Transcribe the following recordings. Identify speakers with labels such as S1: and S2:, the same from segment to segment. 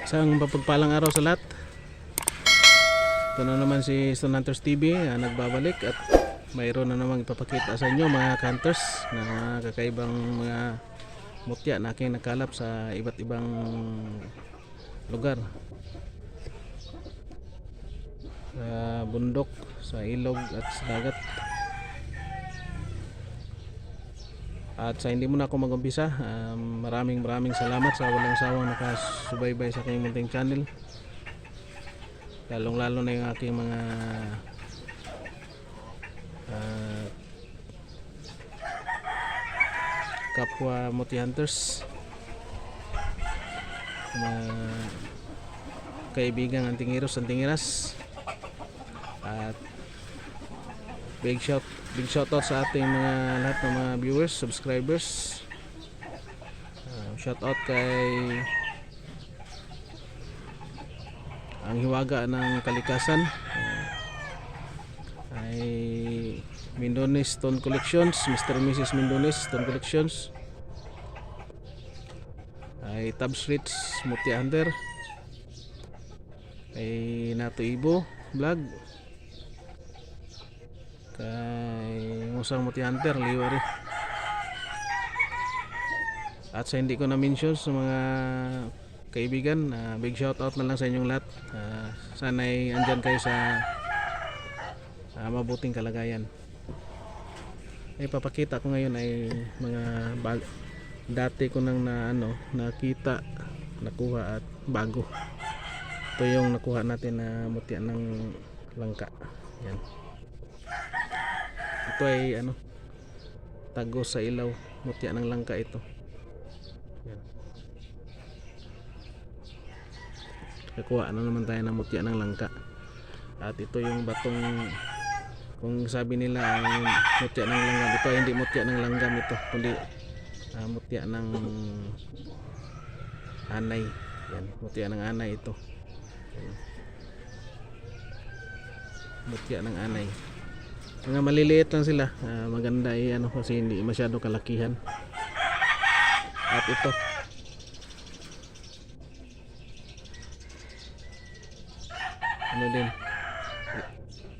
S1: Isang mapagpalang araw sa lahat. Ito na naman si Stone Hunters TV nagbabalik at mayroon na namang ipapakita sa inyo mga hunters na kakaibang mga mutya na aking nakalap sa iba't ibang lugar, sa bundok, sa ilog at sa dagat. At sa hindi muna ako mag-umpisa, maraming salamat sa walang sawang nakasubaybay sa aking munting channel, lalong lalo na yung aking mga kapwa multi hunters, mga kaibigan antingiros antingiras, at big shout out sa ating mga lahat ng mga viewers, subscribers. Shout out kay ang hiwaga ng kalikasan, ay Mindones Stone Collections, Mr. and Mrs. Mindones Stone Collections, ay Tabs Rich Mutya Hunter, ay Nato Ibo Vlog, kay Musang Mutya Hunter Liwari, at sa hindi ko na mention sa mga kaibigan, big shout out na lang sa inyong lahat. Sana'y andyan kayo sa mabuting kalagayan. Ay papakita ko ngayon ay mga dati ko nang nakita, nakuha at bago. Ito yung nakuha natin na mutya ng langka. Yan. Ito ay tagos sa ilaw, mutya ng langka ito. Yan. Nakuha na naman tayo ng mutya ng langka. At ito yung batong, kung sabi nila ang mutya ng langgam, ito ay hindi mutya ng langgam ito, kundi mutya ng anay. Yan, mutya ng anay ito. Yan. Mutya ng anay. Mga maliliit lang sila, maganda ay kasi hindi masyado kalakihan. At ito din,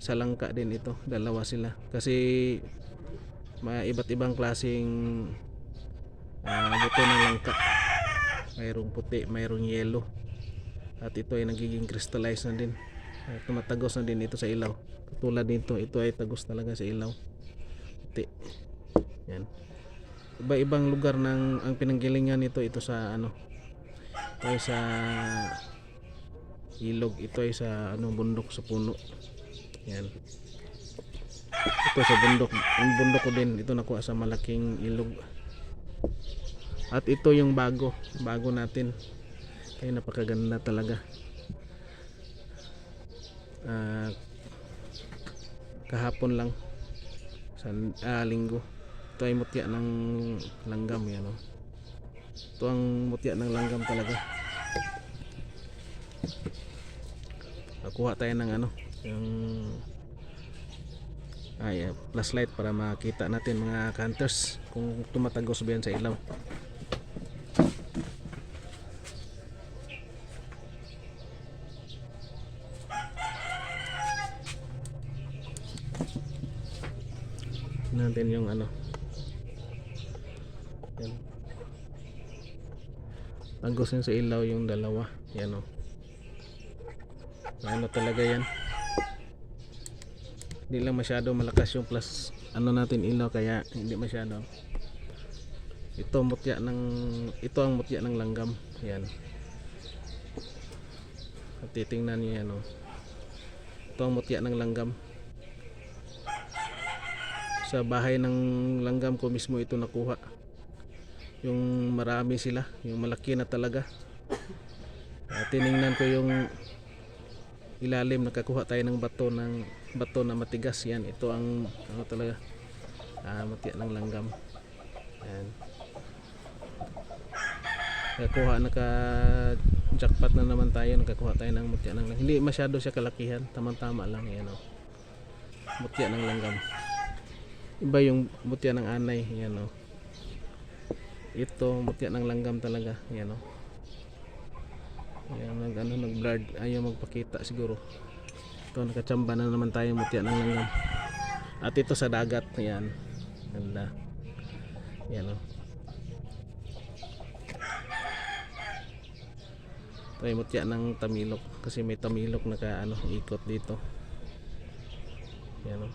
S1: sa langka din ito, dalawa sila kasi iba't ibang klaseng buto ng langka, mayroong puti, mayroong yellow, at ito ay nagiging crystallize na din at tumatagos na din ito sa ilaw. Katulad nito, ito ay tagos talaga sa ilaw, puti. Yan, iba-ibang lugar ng ang pinanggilingan nito. Ito sa ito ay sa ilog, ito ay sa bundok, sa puno. Yan, ito sa bundok, yung bundok ko din ito, nakuha sa malaking ilog. At ito yung bago natin, kaya napakaganda talaga. Kahapon lang sa linggo. Ito ay mutya ng langgam. Yan, ito ang mutya ng langgam talaga. Nakuha tayo ng yung flashlight para makita natin mga hunters kung tumatagos ba yan sa ilaw. Natin yung yan, tagos yan sa ilaw yung dalawa. Yan talaga yan. Hindi lang masyado malakas yung plus natin ilaw, kaya hindi masyado. Ito ang mutya ng langgam. Yan, at titingnan niyo yan, ito ang mutya ng langgam. Sa bahay ng langgam ko mismo ito nakuha, yung marami sila, yung malaki na talaga. Tiningnan ko yung ilalim, nakakuha tayo ng bato na matigas. Yan, ito ang talaga mutya ng langgam. Yan, naka jackpot na naman tayo, nakakuha tayo ng mutya ng langgam. Hindi masyado siya kalakihan, tamang-tama lang. Yan, mutya ng langgam. Iba yung mutya ng anay. Yan, ito mutya ng langgam talaga. Yan, Yan, blurred, ayaw magpakita siguro. Ito nakachamba na naman tayo mutya ng langgam. At ito sa dagat, yan. Ganda. Yan o. Ito ay mutya ng tamilok kasi may tamilok na ikot dito. Yan o.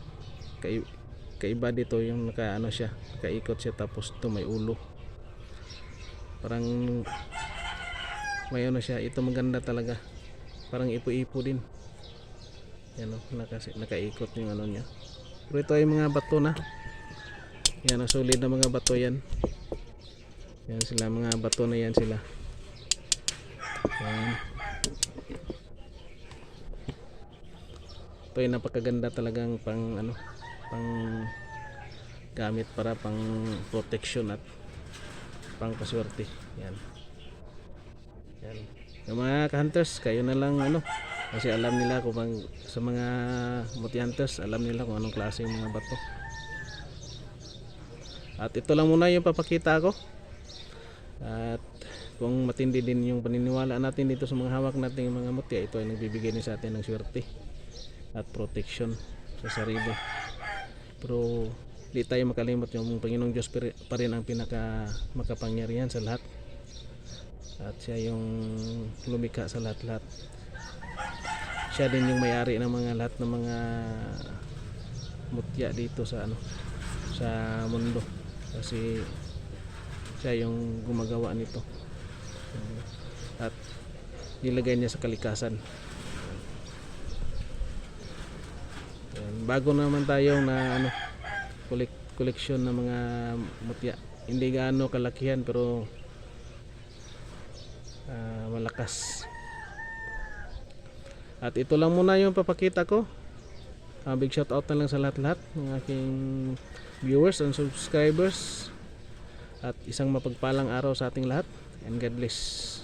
S1: Kaiba dito yung siya, kaikot siya, tapos ito may ulo. Parang may siya, ito maganda talaga. Parang ipo-ipo din. Yan o, nakaikot yung niya. Pero ito ay mga bato na. Yan, solid na mga bato yan. Yan sila, mga bato na yan sila. Yan. Ito ay napakaganda talagang pang gamit para pang protection at pang paswerte. Yan. Yan. Yung mga hunters, kayo na lang kasi alam nila kung sa mga multi hunters, alam nila kung anong klase yung mga bato. At ito lang muna yung papakita ko. At kung matindi din yung paniniwala natin dito sa mga hawak nating mga mutya, ito ay nagbibigay din sa atin ng swerte at protection sa sarili. Pero di tayo makalimot yung Panginoong Diyos pa rin ang pinaka makapangyarihan sa lahat. At siya yung lumikha sa lahat-lahat. Siya din yung may-ari ng mga lahat ng mga mutya dito sa sa mundo, kasi siya yung gumagawa nito at nilagay niya sa kalikasan. Yan. Bago naman tayo na koleksyon ng mga mutya, hindi gaano kalakihan pero malakas. At ito lang muna yung papakita ko. Big shout out na lang sa lahat-lahat ng aking viewers and subscribers. At isang mapagpalang araw sa ating lahat. And God bless.